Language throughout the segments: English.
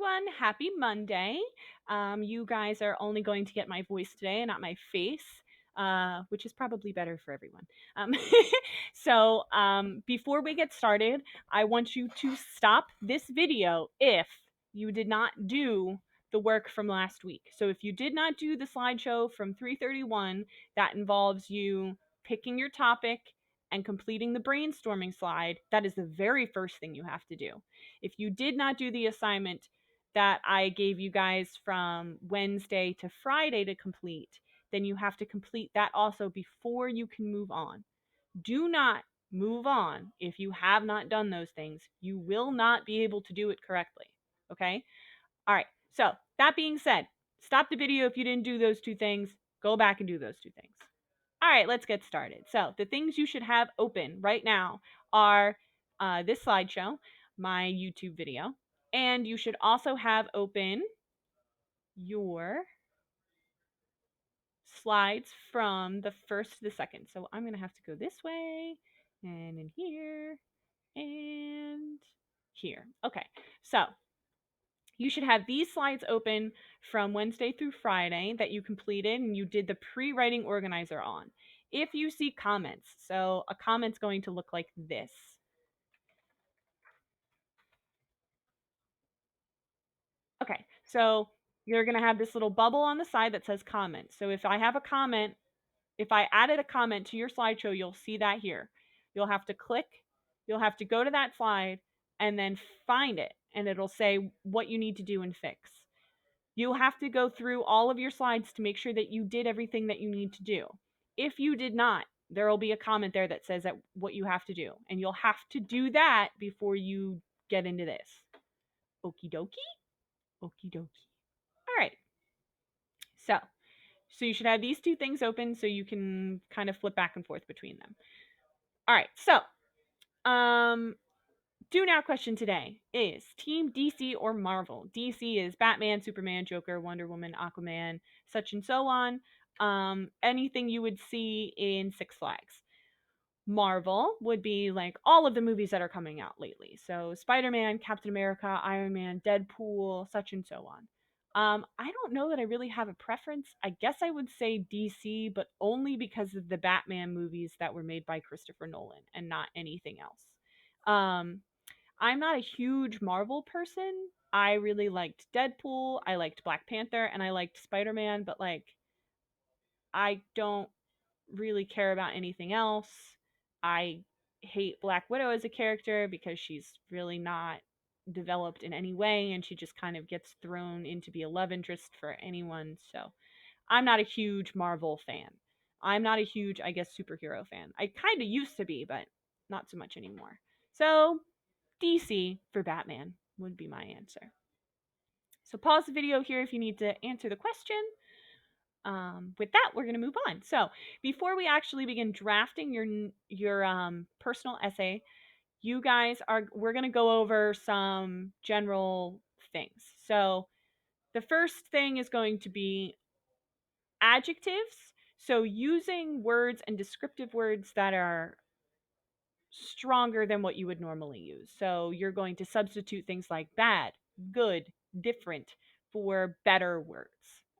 everyone. Happy Monday. You guys are only going to get my voice today and not my face, which is probably better for everyone. Um, before we get started, I want you to stop this video if you did not do the work from last week. So if you did not do the slideshow from 331, that involves you picking your topic and completing the brainstorming slide. That is the very first thing you have to do. If you did not do the assignment that I gave you guys from Wednesday to Friday to complete, then you have to complete that also before you can move on. Do not move on if you have not done those things. You will not be able to do it correctly. Okay? All right. So, that being said, stop the video if you didn't do those two things. Go back and do those two things. All right, let's get started. So, the things you should have open right now are this slideshow, my YouTube video, and you should also have open your slides from the first to the second. So, I'm going to have to go this way and in here and here. Okay, so you should have these slides open from Wednesday through Friday that you completed and you did the pre-writing organizer on. If you see comments, so a comment's going to look like this. Okay, so you're going to have this little bubble on the side that says comment. So if I have a comment, if I added a comment to your slideshow, you'll see that here. You'll have to click, you'll have to go to that slide and then find it, and it'll say what you need to do and fix. You'll have to go through all of your slides to make sure that you did everything that you need to do. If you did not, there will be a comment there that says that what you have to do, and you'll have to do that before you get into this. Okie dokie? Okie dokie. All right. So you should have these two things open so you can kind of flip back and forth between them. All right. So, do now question today is Team DC or Marvel? DC is Batman, Superman, Joker, Wonder Woman, Aquaman, such and so on. Anything you would see in Six Flags. Marvel would be like all of the movies that are coming out lately. So Spider-Man, Captain America, Iron Man, Deadpool, such and so on. I don't know that I really have a preference. I guess I would say DC, but only because of the Batman movies that were made by Christopher Nolan and not anything else. I'm not a huge Marvel person. I really liked Deadpool, I liked Black Panther, and I liked Spider-Man, but like I don't really care about anything else. I hate Black Widow as a character because she's really not developed in any way and she just kind of gets thrown in to be a love interest for anyone. So I'm not a huge Marvel fan. I'm not a huge, I guess, superhero fan. I kind of used to be, but not so much anymore. So DC for Batman would be my answer. So pause the video here if you need to answer the question. With that, we're going to move on. So before we actually begin drafting your personal essay, we're going to go over some general things. So the first thing is going to be adjectives. So using words and descriptive words that are stronger than what you would normally use. So you're going to substitute things like bad, good, different for better words.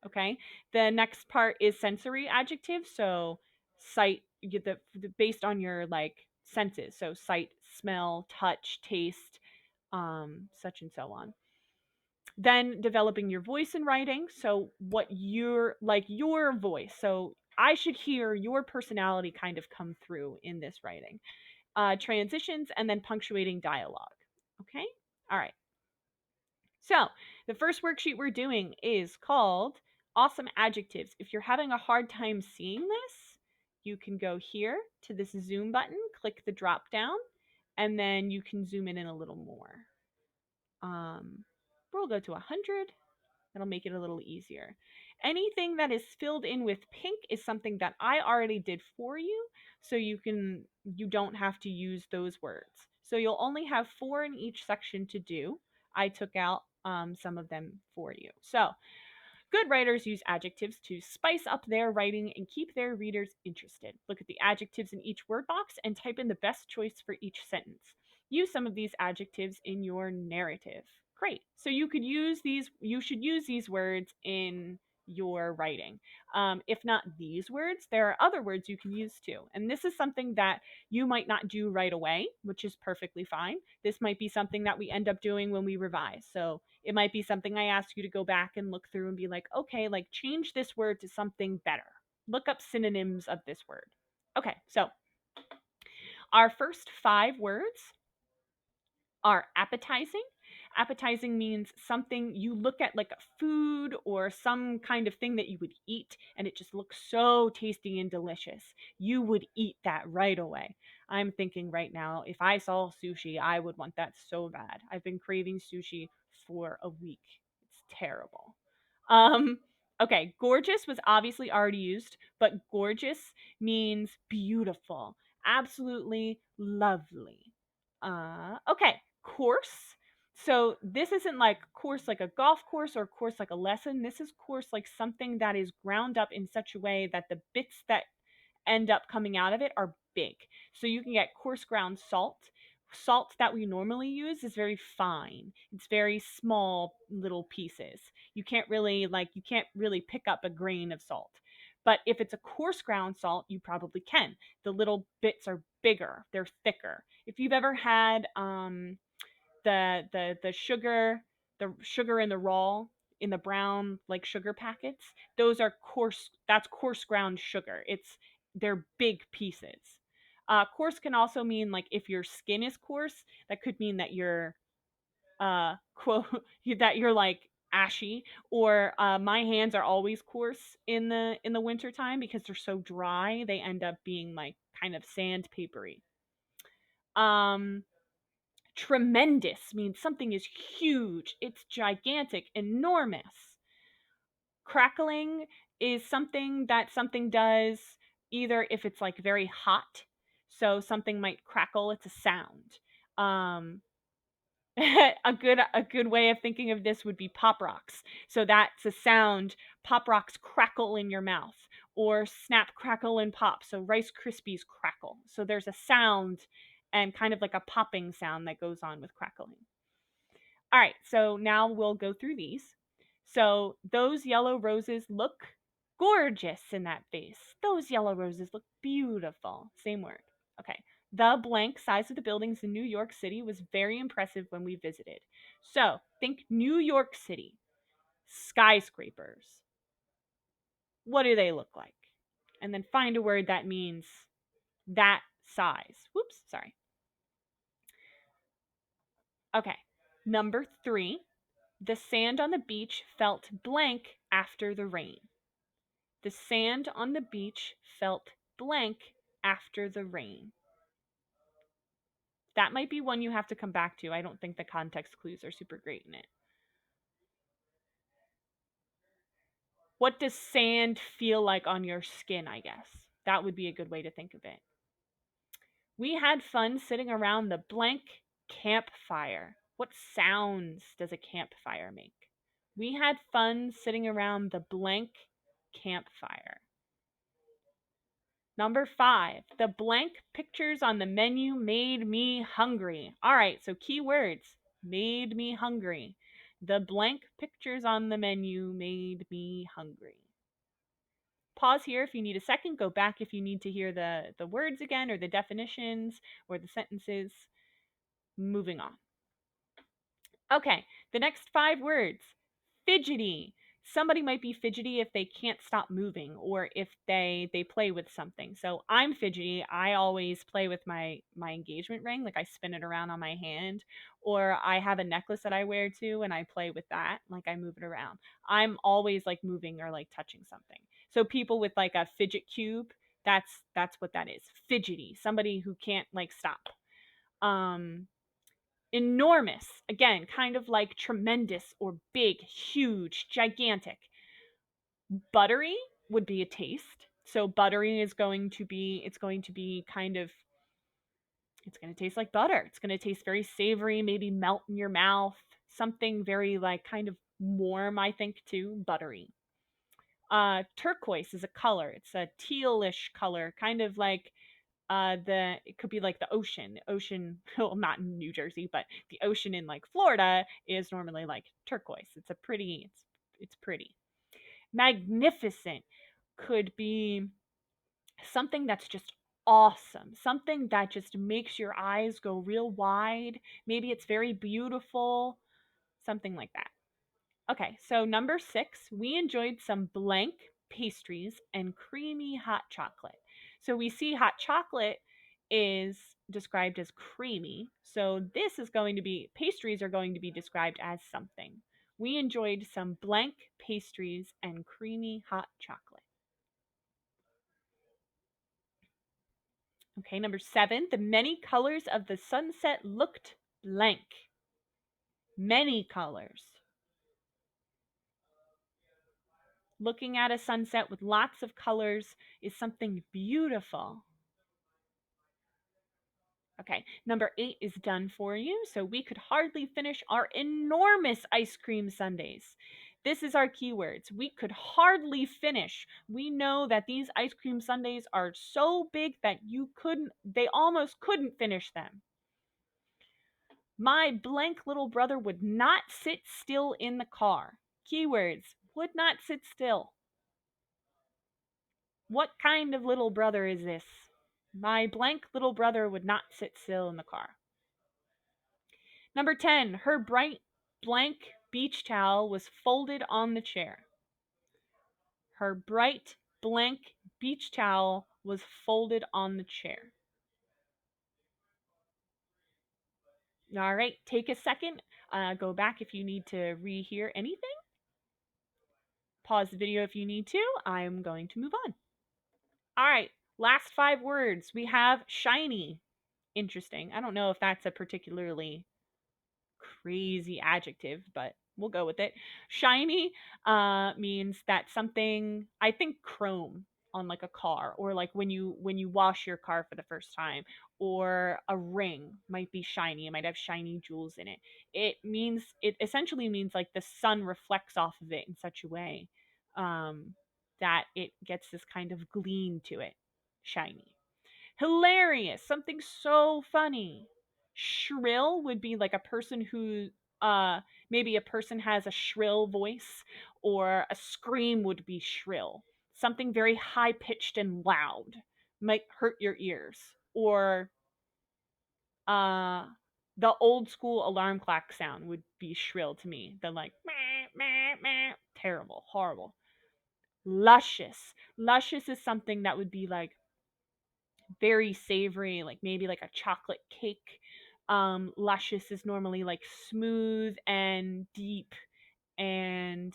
Okay. The next part is sensory adjectives. So sight, you get based on your like senses. So sight, smell, touch, taste, such and so on. Then developing your voice in writing. So what your voice. So I should hear your personality kind of come through in this writing. Transitions, and then punctuating dialogue. Okay? All right. So the first worksheet we're doing is called Awesome Adjectives. If you're having a hard time seeing this, you can go here to this zoom button, click the drop down, and then you can zoom in a little more. We'll go to 100. That'll make it a little easier. Anything that is filled in with pink is something that I already did for you, so you don't have to use those words. So you'll only have 4 in each section to do. I took out some of them for you. So good writers use adjectives to spice up their writing and keep their readers interested. Look at the adjectives in each word box and type in the best choice for each sentence. Use some of these adjectives in your narrative. Great. So you should use these words in your writing. If not these words, there are other words you can use too. And this is something that you might not do right away, which is perfectly fine. This might be something that we end up doing when we revise. So it might be something I ask you to go back and look through and be like, okay, like change this word to something better. Look up synonyms of this word. Okay, so our first 5 words are appetizing. Appetizing means something you look at like a food or some kind of thing that you would eat and it just looks so tasty and delicious. You would eat that right away. I'm thinking right now, if I saw sushi, I would want that so bad. I've been craving sushi for a week. It's terrible. Um, okay, gorgeous was obviously already used, but gorgeous means beautiful, absolutely lovely. Okay, course. So this isn't like course like a golf course or course like a lesson. This is course like something that is ground up in such a way that the bits that end up coming out of it are big. So you can get coarse ground salt. Salt that we normally use is very fine. It's very small little pieces. You can't really pick up a grain of salt. But if it's a coarse ground salt, you probably can. The little bits are bigger, they're thicker. If you've ever had the sugar in the raw in the brown like sugar packets, those are coarse that's coarse ground sugar. They're big pieces. Coarse can also mean like if your skin is coarse, that could mean that you're quote that you're like ashy, or my hands are always coarse in the winter time because they're so dry, they end up being like kind of sandpapery. um Tremendous means something is huge, it's gigantic, enormous. Crackling is something that something does either if it's like very hot, so something might crackle, it's a sound. um a good way of thinking of this would be pop rocks. So that's a sound. Pop rocks crackle in your mouth, or snap, crackle, and pop. So Rice Krispies crackle. So there's a sound and kind of like a popping sound that goes on with crackling. All right, so now we'll go through these. So those yellow roses look gorgeous in that vase. Those yellow roses look beautiful. Same word. Okay. The blank size of the buildings in New York City was very impressive when we visited. So think New York City, skyscrapers. What do they look like? And then find a word that means that size. Whoops, sorry. Okay. Number 3, the sand on the beach felt blank after the rain. The sand on the beach felt blank after the rain. That might be one you have to come back to. I don't think the context clues are super great in it. What does sand feel like on your skin, I guess? That would be a good way to think of it. We had fun sitting around the blank campfire. What sounds does a campfire make? We had fun sitting around the blank campfire. Number 5, the blank pictures on the menu made me hungry. All right, so keywords made me hungry. The blank pictures on the menu made me hungry. Pause here if you need a second. Go back if you need to hear the words again or the definitions or the sentences. Moving on. Okay, the next 5 words. Fidgety. Somebody might be fidgety if they can't stop moving or if they play with something. So I'm fidgety. I always play with my engagement ring, like I spin it around on my hand, or I have a necklace that I wear too and I play with that, like I move it around. I'm always like moving or like touching something. So people with like a fidget cube, that's what that is. Fidgety, somebody who can't like stop. Um Enormous, again, kind of like tremendous or big, huge, gigantic. Buttery would be a taste. So buttery is going to be, it's going to be kind of, it's going to taste like butter. It's going to taste very savory, maybe melt in your mouth. Something very like kind of warm, I think, too. Buttery. Turquoise is a color. It's a tealish color, kind of like it could be like the ocean. Well, not in New Jersey, but the ocean in like Florida is normally like turquoise. It's pretty. Magnificent could be something that's just awesome, something that just makes your eyes go real wide. Maybe it's very beautiful, something like that. Okay, so number 6, we enjoyed some blank pastries and creamy hot chocolate. So we see hot chocolate is described as creamy. So this is going to be, pastries are going to be described as something. We enjoyed some blank pastries and creamy hot chocolate. Okay, number 7, the many colors of the sunset looked blank. Many colors. Looking at a sunset with lots of colors is something beautiful. Okay, number 8 is done for you. So we could hardly finish our enormous ice cream sundaes. This is our keywords. We could hardly finish. We know that these ice cream sundaes are so big that they almost couldn't finish them. My blank little brother would not sit still in the car. Keywords, would not sit still. What kind of little brother is this? My blank little brother would not sit still in the car. Number 10, her bright blank beach towel was folded on the chair. Her bright blank beach towel was folded on the chair. All right, take a second. Go back if you need to rehear anything. Pause the video if you need to. I'm going to move on. All right, last 5 words. We have shiny. Interesting. I don't know if that's a particularly crazy adjective, but we'll go with it. Shiny means that something, I think chrome on like a car, or like when you wash your car for the first time, or a ring might be shiny. It might have shiny jewels in it. It essentially means like the sun reflects off of it in such a way that it gets this kind of gleam to it. Shiny. Hilarious, something so funny. Shrill would be like a person who maybe a person has a shrill voice, or a scream would be shrill. Something very high pitched and loud might hurt your ears. Or uh the old school alarm clock sound would be shrill to me. The like meh, meh, meh. Terrible, horrible. Luscious. Luscious is something that would be like very savory, like maybe like a chocolate cake. Luscious is normally like smooth and deep, and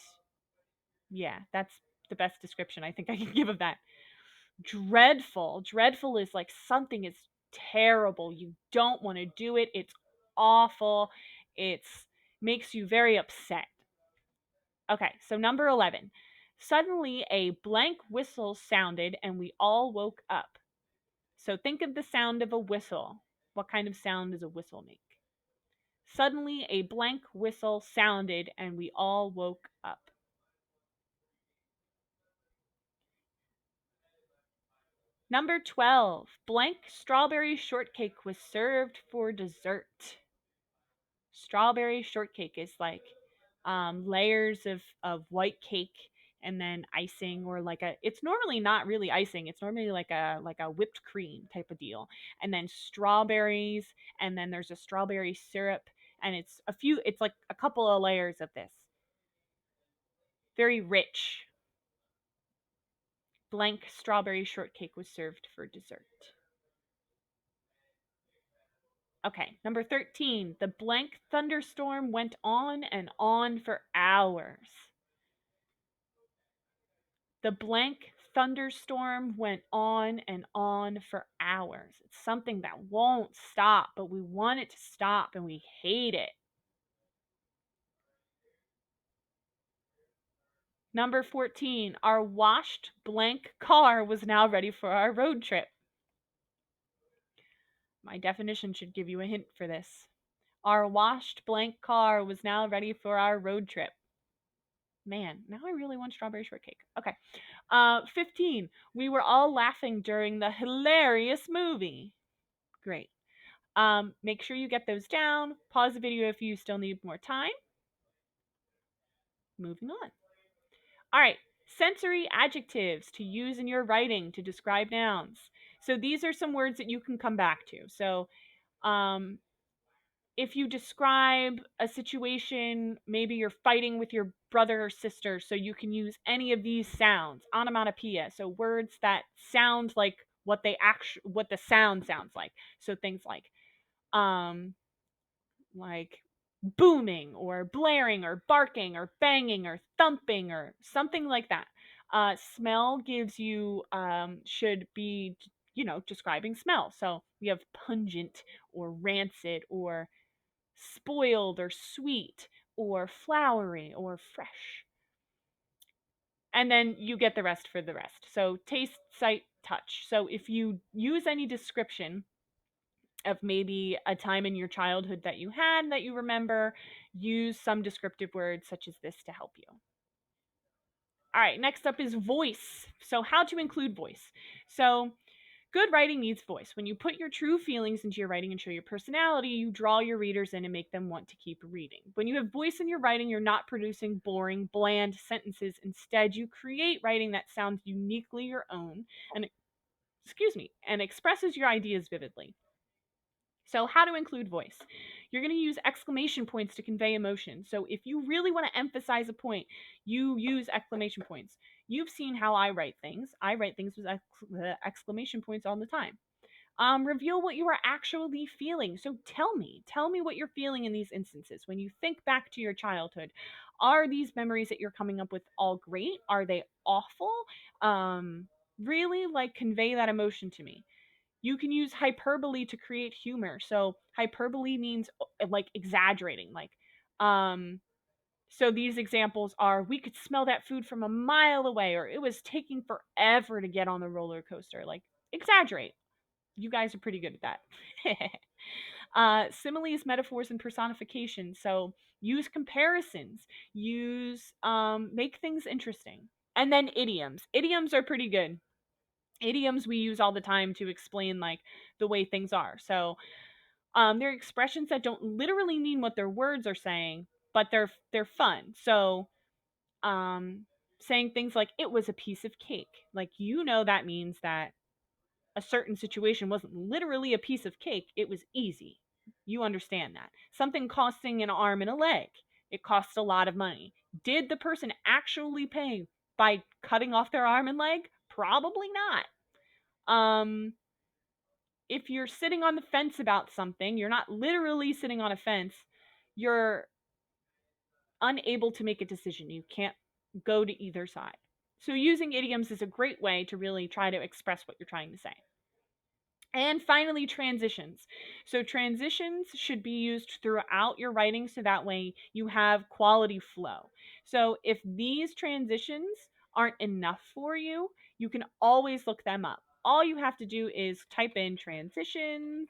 yeah, that's the best description I think I can give of that. Dreadful. Dreadful is like something is terrible. You don't want to do it. It's awful. It's makes you very upset. Okay, so number 11. Suddenly a blank whistle sounded and we all woke up. So think of the sound of a whistle. What kind of sound does a whistle make? Suddenly, a blank whistle sounded and we all woke up. Number 12, blank strawberry shortcake was served for dessert. Strawberry shortcake is like layers of white cake and then icing, or like it's normally not really icing, it's normally like a whipped cream type of deal, and then strawberries, and then there's a strawberry syrup, and it's like a couple of layers of this. Very rich. Blank strawberry shortcake was served for dessert. Okay, number 13, the blank thunderstorm went on and on for hours. The blank thunderstorm went on and on for hours. It's something that won't stop, but we want it to stop and we hate it. Number 14, our washed blank car was now ready for our road trip. My definition should give you a hint for this. Our washed blank car was now ready for our road trip. Man, now I really want strawberry shortcake. Okay. 15. We were all laughing during the hilarious movie. Great. Make sure you get those down. Pause the video if you still need more time. Moving on. All right. Sensory adjectives to use in your writing to describe nouns. So these are some words that you can come back to. So um, if you describe a situation, maybe you're fighting with your brother or sister, so you can use any of these sounds, onomatopoeia, so words that sound like what the sound sounds like. So things um like booming or blaring or barking or banging or thumping or something like that. Smell gives you should be describing smell. So we have pungent or rancid or spoiled or sweet or flowery or fresh. And then you get the rest for the rest. So taste, sight, touch. So if you use any description of maybe a time in your childhood that you had that you remember, use some descriptive words such as this to help you. All right, next up is voice. So how to include voice. So good writing needs voice. When you put your true feelings into your writing and show your personality, you draw your readers in and make them want to keep reading. When you have voice in your writing, you're not producing boring, bland sentences. Instead, you create writing that sounds uniquely your own and and expresses your ideas vividly. So, how to include voice? You're going to use exclamation points to convey emotion. So, if you really want to emphasize a point, you use exclamation points. You've seen how I write things. I write things with exclamation points all the time. Reveal what you are actually feeling. So, tell me what you're feeling in these instances. When you think back to your childhood, are these memories that you're coming up with all great? Are they awful? Really, like, convey that emotion to me. You can use hyperbole to create humor. So hyperbole means like exaggerating. Um, so these examples are we could smell that food from a mile away, or it was taking forever to get on the roller coaster. Like exaggerate. You guys are pretty good at that. Similes, metaphors, and personification. So use comparisons. Use make things interesting. And then idioms. Idioms are pretty good. Idioms we use all the time to explain like the way things are. So they're expressions that don't literally mean what their words are saying, but they're fun. So um, saying things like it was a piece of cake, like that means that a certain situation wasn't literally a piece of cake; it was easy. You understand that. Something costing an arm and a leg, it costs a lot of money. Did the person actually pay by cutting off their arm and leg? Probably not. um if you're sitting on the fence about something, you're not literally sitting on a fence, you're unable to make a decision. You can't go to either side. So using idioms is a great way to really try to express what you're trying to say. And finally, transitions. So transitions should be used throughout your writing so that way you have quality flow. So if these transitions aren't enough for you, you can always look them up. All you have to do is type in transitions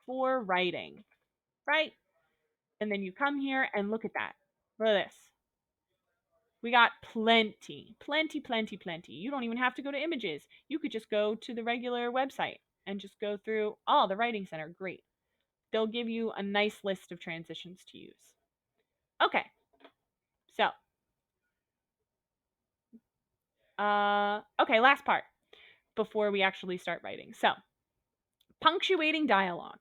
for writing, right? And then you come here and look at that. Look at this. We got plenty, plenty, plenty, plenty. You don't even have to go to images. You could just go to the regular website and just go through all the writing center. Great. They'll give you a nice list of transitions to use. Okay. So, okay, last part before we actually start writing. So, punctuating dialogue.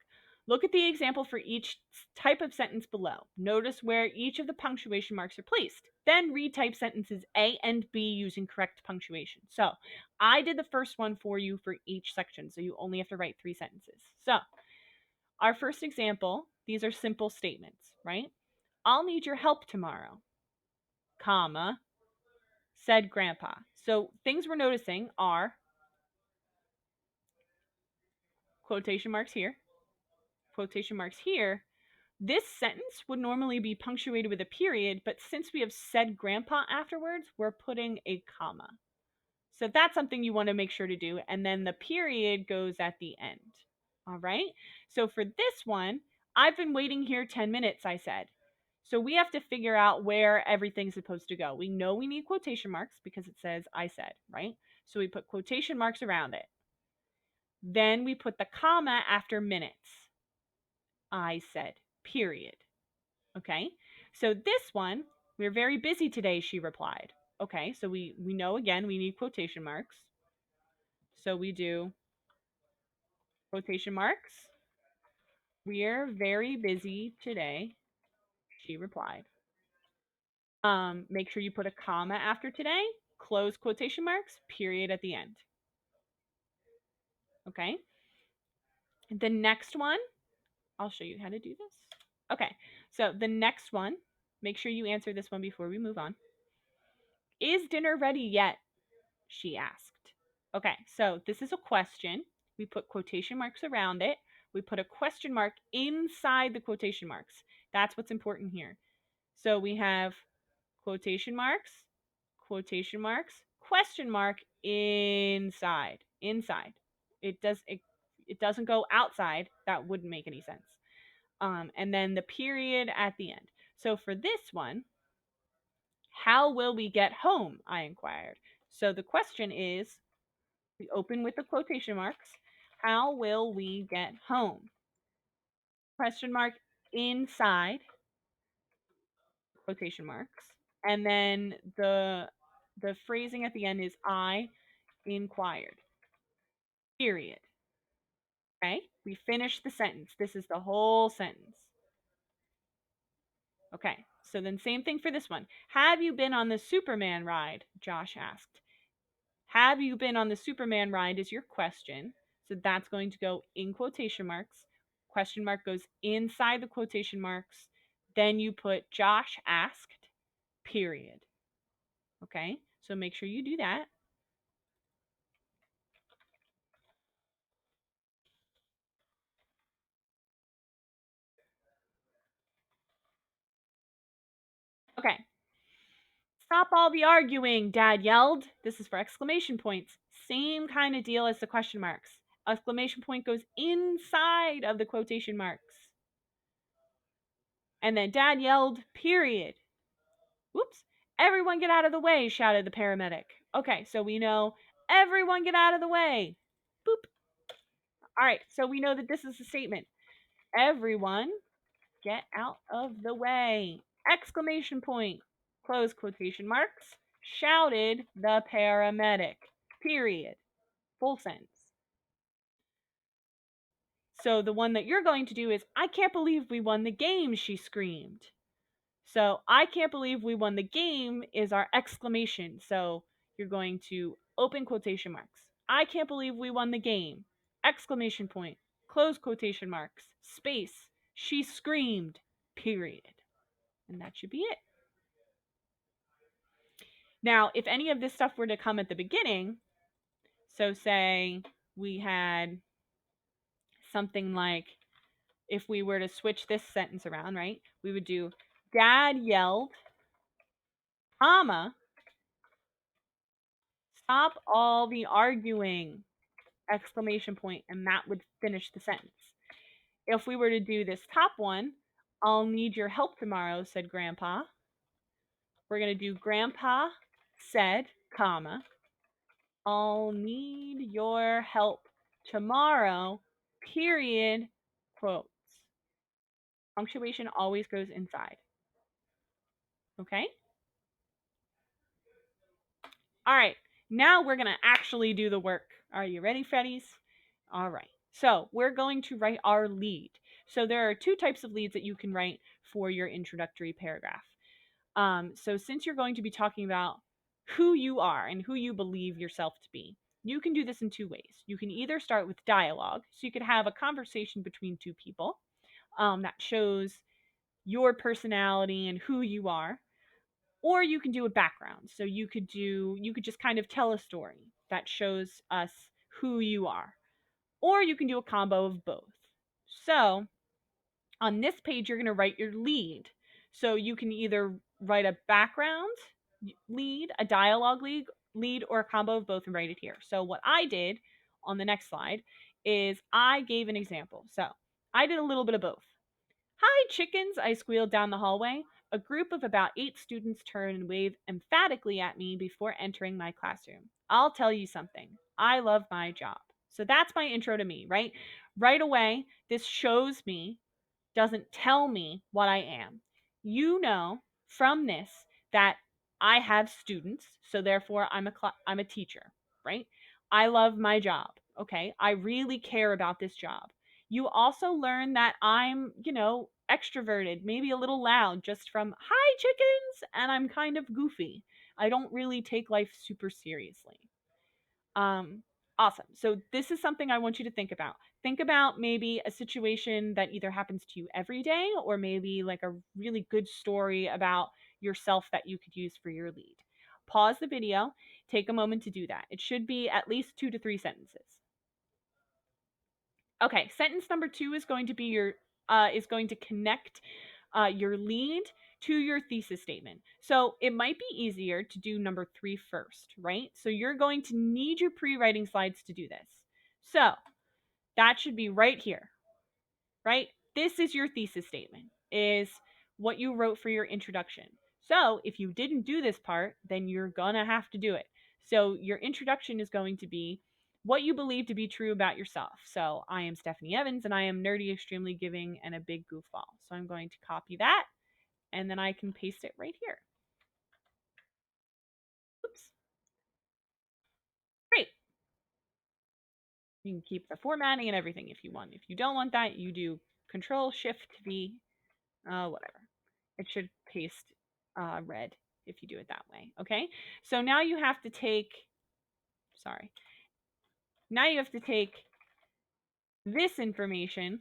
Look at the example for each type of sentence below. Notice where each of the punctuation marks are placed. Then retype sentences A and B using correct punctuation. So I did the first one for you for each section, so you only have to write 3 sentences. So our first example, these are simple statements, right? I'll need your help tomorrow, comma, said Grandpa. So things we're noticing are quotation marks here, quotation marks here. This sentence would normally be punctuated with a period, but since we have said grandpa afterwards, we're putting a comma. So that's something you want to make sure to do. And then the period goes at the end. All right. So for this one, I've been waiting here 10 minutes, I said. So we have to figure out where everything's supposed to go. We know we need quotation marks because it says I said, right? So we put quotation marks around it. Then we put the comma after minutes. I said, period. Okay? So this one, we're very busy today, she replied. Okay, so we know again we need quotation marks. So we do quotation marks. We're very busy today, she replied. Make sure you put a comma after today, close quotation marks, period at the end. Okay. The next one, I'll show you how to do this. Okay. So the next one, make sure you answer this one before we move on. Is dinner ready yet? She asked. Okay. So this is a question. We put quotation marks around it. We put a question mark inside the quotation marks. That's what's important here. So we have quotation marks, question mark inside. It doesn't go outside. That wouldn't make any sense. And then the period at the end. So for this one, how will we get home? I inquired. So the question is, we open with the quotation marks. How will we get home? Question mark inside quotation marks. And then the phrasing at the end is I inquired. Period. Okay? We finished the sentence. This is the whole sentence. Okay. So then same thing for this one. Have you been on the Superman ride? Josh asked. Have you been on the Superman ride is your question. So that's going to go in quotation marks. Question mark goes inside the quotation marks. Then you put Josh asked, period. Okay? So make sure you do that. Okay. Stop all the arguing, Dad yelled. This is for exclamation points. Same kind of deal as the question marks. Exclamation point goes inside of the quotation marks. And then Dad yelled, period. Whoops. Everyone get out of the way, shouted the paramedic. Okay, so we know everyone get out of the way. Boop. All right, so we know that this is a statement. Everyone get out of the way. Exclamation point. Close quotation marks. Shouted the paramedic. Period. Full sentence. So the one that you're going to do is, I can't believe we won the game, she screamed. So I can't believe we won the game is our exclamation. So you're going to open quotation marks. I can't believe we won the game. Exclamation point. Close quotation marks. Space. She screamed. Period. And that should be it. Now, if any of this stuff were to come at the beginning, so say we had something like, if we were to switch this sentence around, right? We would do, Dad yelled, comma, stop all the arguing, exclamation point, and that would finish the sentence. If we were to do this top one, I'll need your help tomorrow, said Grandpa. We're going to do Grandpa said, comma, I'll need your help tomorrow, period, quotes. Punctuation always goes inside. Okay? All right, now we're going to actually do the work. Are you ready, Freddies? All right. So we're going to write our lead. So there are two types of leads that you can write for your introductory paragraph. So since you're going to be talking about who you are and who you believe yourself to be, you can do this in two ways. You can either start with dialogue, so you could have a conversation between two people that shows your personality and who you are, or you can do a background. So you could just kind of tell a story that shows us who you are, or you can do a combo of both. So on this page, you're going to write your lead. So you can either write a background lead, a dialogue lead, or a combo of both and write it here. So what I did on the next slide is I gave an example. So I did a little bit of both. Hi, chickens, I squealed down the hallway. A group of about 8 students turn and wave emphatically at me before entering my classroom. I'll tell you something. I love my job. So that's my intro to me, right? Right away, this shows me, doesn't tell me what I am. You know from this that I have students, so therefore I'm a teacher, right? I love my job. Okay? I really care about this job. You also learn that I'm, extroverted, maybe a little loud just from hi chickens, and I'm kind of goofy. I don't really take life super seriously. Um, awesome. So this is something I want you to think about. Think about maybe a situation that either happens to you every day or maybe like a really good story about yourself that you could use for your lead. Pause the video, take a moment to do that. It should be at least 2 to 3 sentences. Okay, sentence number 2 is going to be is going to connect your lead to your thesis statement. So it might be easier to do number 3 first, right? So you're going to need your pre-writing slides to do this. So that should be right here, right? This is your thesis statement, is what you wrote for your introduction. So if you didn't do this part, then you're gonna have to do it. So your introduction is going to be what you believe to be true about yourself. So I am Stephanie Evans and I am nerdy, extremely giving, and a big goofball. So I'm going to copy that and then I can paste it right here. Oops. Great. You can keep the formatting and everything if you want. If you don't want that, you do Control Shift V, whatever. It should paste red if you do it that way. Okay. So now you have to take, sorry, now you have to take this information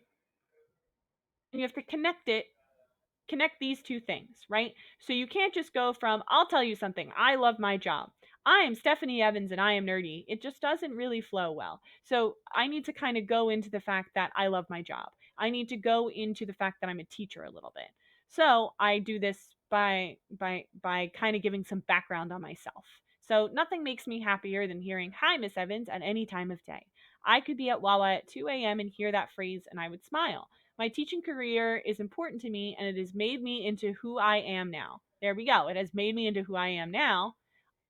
and you have to connect these two things, right? So you can't just go from, I'll tell you something, I love my job. I am Stephanie Evans and I am nerdy. It just doesn't really flow well. So I need to kind of go into the fact that I love my job. I need to go into the fact that I'm a teacher a little bit. So I do this by kind of giving some background on myself. So nothing makes me happier than hearing "Hi, Miss Evans" at any time of day. I could be at Wawa at 2 a.m. and hear that phrase and I would smile. My teaching career is important to me and it has made me into who I am now. There we go. It has made me into who I am now.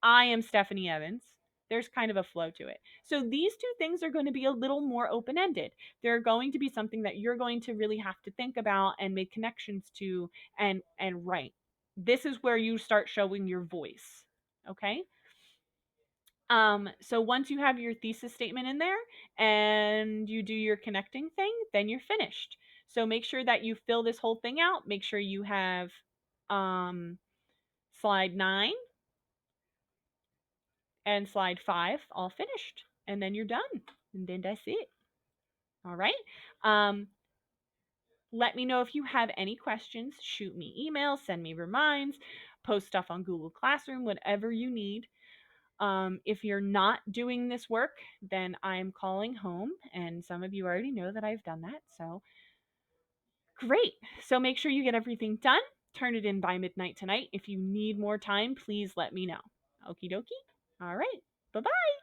I am Stephanie Evans. There's kind of a flow to it. So these two things are going to be a little more open ended. They're going to be something that you're going to really have to think about and make connections to and write. This is where you start showing your voice. Okay? So once you have your thesis statement in there and you do your connecting thing, then you're finished. So make sure that you fill this whole thing out. Make sure you have um, slide 9 and slide 5 all finished. And then you're done. And then that's it. All right. Um, Let me know if you have any questions. Shoot me emails, send me reminds, post stuff on Google Classroom, whatever you need. If you're not doing this work, then I'm calling home, and some of you already know that I've done that. So great. So make sure you get everything done. Turn it in by midnight tonight. If you need more time, please let me know. Okie dokie. All right. Bye bye.